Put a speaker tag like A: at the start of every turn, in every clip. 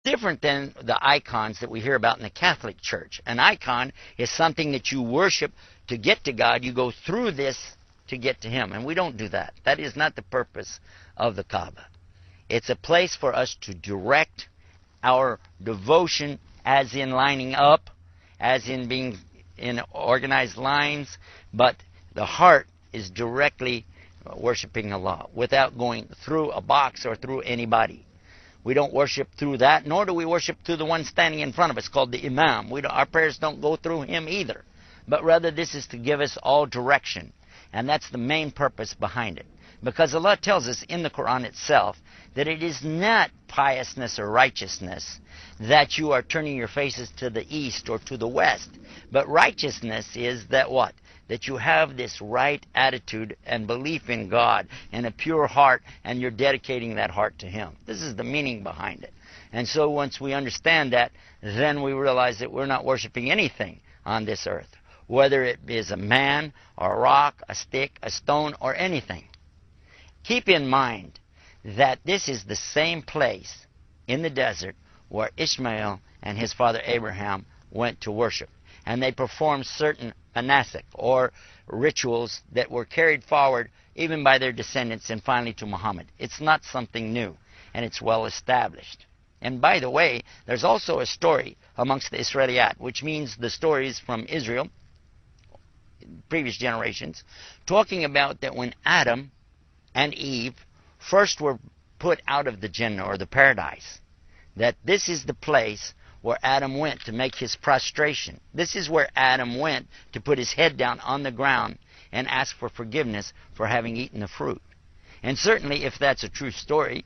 A: different than the icons that we hear about in the Catholic Church. An icon is something that you worship to get to God. You go through this to get to Him, and we don't do that. That is not the purpose of the Kaaba. It's a place for us to direct our devotion, as in lining up, as in being in organized lines, but the heart is directly worshiping Allah without going through a box or through anybody. We don't worship through that, nor do we worship through the one standing in front of us called the Imam. Our prayers don't go through him either, but rather this is to give us all direction, and that's the main purpose behind it. Because Allah tells us in the Quran itself that it is not piousness or righteousness that you are turning your faces to the east or to the west, but righteousness is that what? That you have this right attitude and belief in God and a pure heart, and you're dedicating that heart to Him. This is the meaning behind it. And so once we understand that, then we realize that we're not worshiping anything on this earth, whether it is a man, or a rock, a stick, a stone, or anything. Keep in mind that this is the same place in the desert where Ishmael and his father Abraham went to worship. And they performed certain manasik, or rituals, that were carried forward even by their descendants and finally to Muhammad. It's not something new, and it's well established. And by the way, there's also a story amongst the Israeliyat, which means the stories from Israel, previous generations, talking about that when Adam and Eve first were put out of the Jannah, or the paradise, that this is the place where Adam went to make his prostration. This is where Adam went to put his head down on the ground and ask for forgiveness for having eaten the fruit. And certainly, if that's a true story,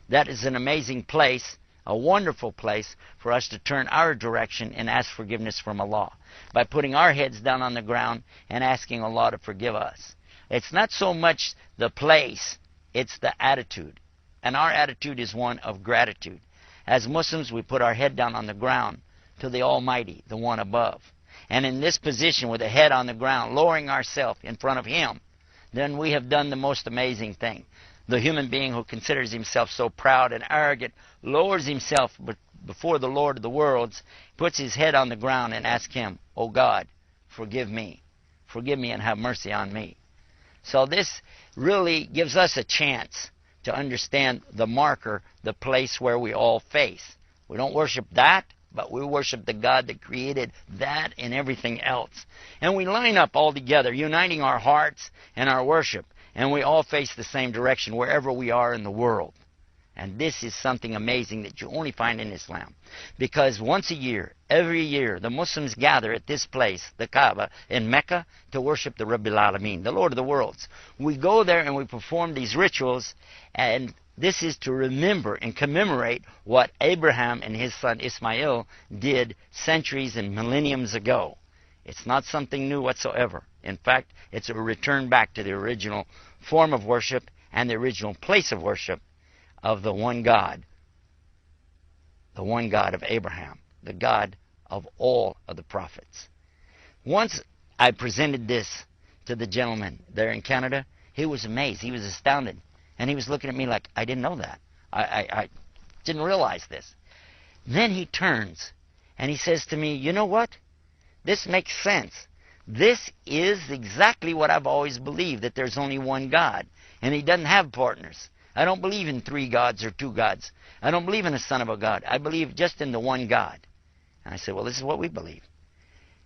A: that is an amazing place, a wonderful place for us to turn our direction and ask forgiveness from Allah, by putting our heads down on the ground and asking Allah to forgive us. It's not so much the place, it's the attitude. And our attitude is one of gratitude. As Muslims, we put our head down on the ground to the Almighty, the one above. And in this position, with the head on the ground, lowering ourselves in front of Him, then we have done the most amazing thing. The human being who considers himself so proud and arrogant lowers himself before the Lord of the worlds, puts his head on the ground and asks Him, "Oh God, forgive me. Forgive me and have mercy on me." So this really gives us a chance to understand the marker, the place where we all face. We don't worship that, but we worship the God that created that and everything else. And we line up all together, uniting our hearts and our worship, and we all face the same direction wherever we are in the world. And this is something amazing that you only find in Islam. Because once a year, every year, the Muslims gather at this place, the Kaaba, in Mecca, to worship the Rabbil Alameen, the Lord of the worlds. We go there and we perform these rituals, and this is to remember and commemorate what Abraham and his son Ismail did centuries and millenniums ago. It's not something new whatsoever. In fact, it's a return back to the original form of worship and the original place of worship of the one God of Abraham, the God of all of the prophets. Once I presented this to the gentleman there in Canada, he was amazed, he was astounded, and he was looking at me like, I didn't know that. I didn't realize this. Then he turns and he says to me, you know what? This makes sense. This is exactly what I've always believed, that there's only one God, and He doesn't have partners. I don't believe in 3 gods or 2 gods. I don't believe in a son of a God. I believe just in the one God. And I said, well, this is what we believe.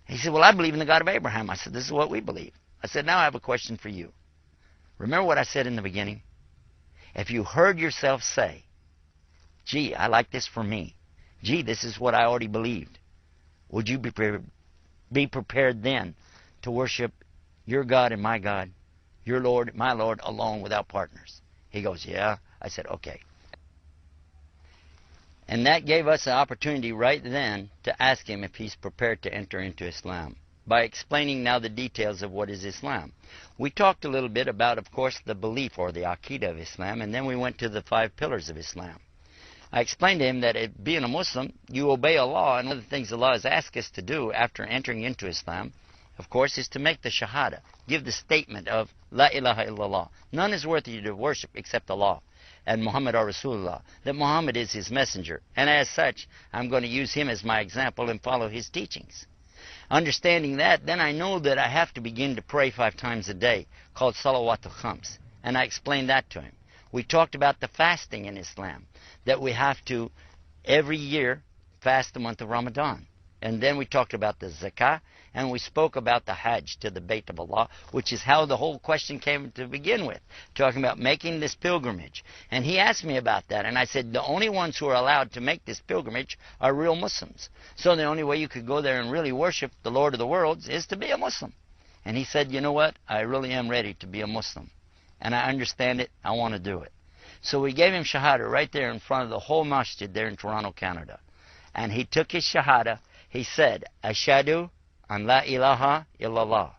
A: He said, well, I believe in the God of Abraham. I said, this is what we believe. I said, now I have a question for you. Remember what I said in the beginning? If you heard yourself say, gee, I like this for me. Gee, this is what I already believed. Would you be prepared then to worship your God and my God, your Lord, my Lord, alone without partners? He goes, yeah. I said, okay. And that gave us an opportunity right then to ask him if he's prepared to enter into Islam, by explaining now the details of what is Islam. We talked a little bit about, of course, the belief or the Aqidah of Islam, and then we went to the 5 pillars of Islam. I explained to him that being a Muslim, you obey Allah, and one of the things Allah has asked us to do after entering into Islam, of course, is to make the Shahada, give the statement of La ilaha illallah. None is worthy of worship except Allah. and Muhammad are Rasulullah, that Muhammad is his messenger, and as such, I'm going to use him as my example and follow his teachings. Understanding that, then I know that I have to begin to pray 5 times a day, called Salawatul Khams, and I explained that to him. We talked about the fasting in Islam, that we have to, every year, fast the month of Ramadan. And then we talked about the zakah, and we spoke about the hajj to the Bayt of Allah, which is how the whole question came to begin with, talking about making this pilgrimage. And he asked me about that, and I said the only ones who are allowed to make this pilgrimage are real Muslims. So the only way you could go there and really worship the Lord of the worlds is to be a Muslim. And he said, you know what, I really am ready to be a Muslim. And I understand it, I want to do it. So we gave him Shahada right there in front of the whole masjid there in Toronto, Canada. And he took his Shahada. He said, Ashhadu an la ilaha illallah,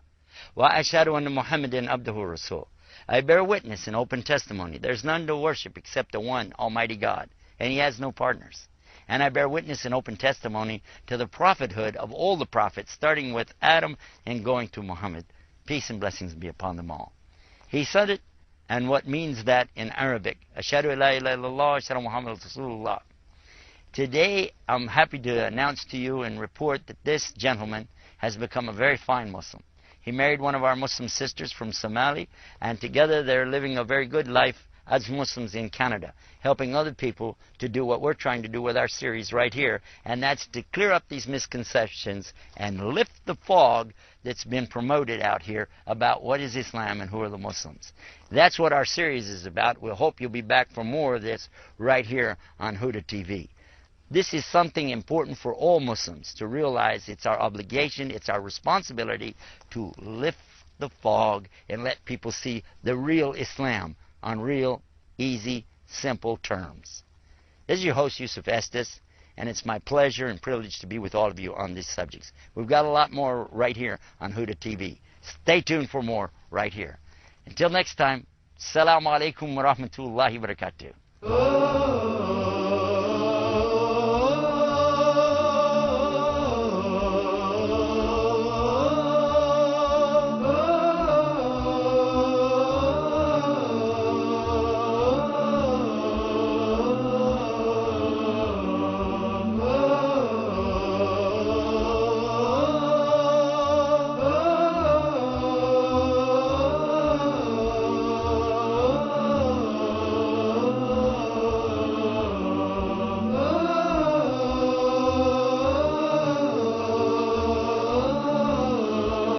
A: wa ashhadu anna Muhammadan abduhu rasul. I bear witness in open testimony. There's none to worship except the one Almighty God, and he has no partners. And I bear witness in open testimony to the prophethood of all the prophets, starting with Adam and going to Muhammad. Peace and blessings be upon them all. He said it, and what means that in Arabic, Ashhadu la ilaha illallah, ashhadu Muhammad Rasulullah. Today, I'm happy to announce to you and report that this gentleman has become a very fine Muslim. He married one of our Muslim sisters from Somalia, and together they're living a very good life as Muslims in Canada, helping other people to do what we're trying to do with our series right here, and that's to clear up these misconceptions and lift the fog that's been promoted out here about what is Islam and who are the Muslims. That's what our series is about. We'll hope you'll be back for more of this right here on Huda TV. This is something important for all Muslims to realize. It's our obligation, it's our responsibility to lift the fog and let people see the real Islam on real, easy, simple terms. This is your host, Yusuf Estes, and it's my pleasure and privilege to be with all of you on these subjects. We've got a lot more right here on Huda TV. Stay tuned for more right here. Until next time, Assalamu alaikum wa rahmatullahi wa barakatuh.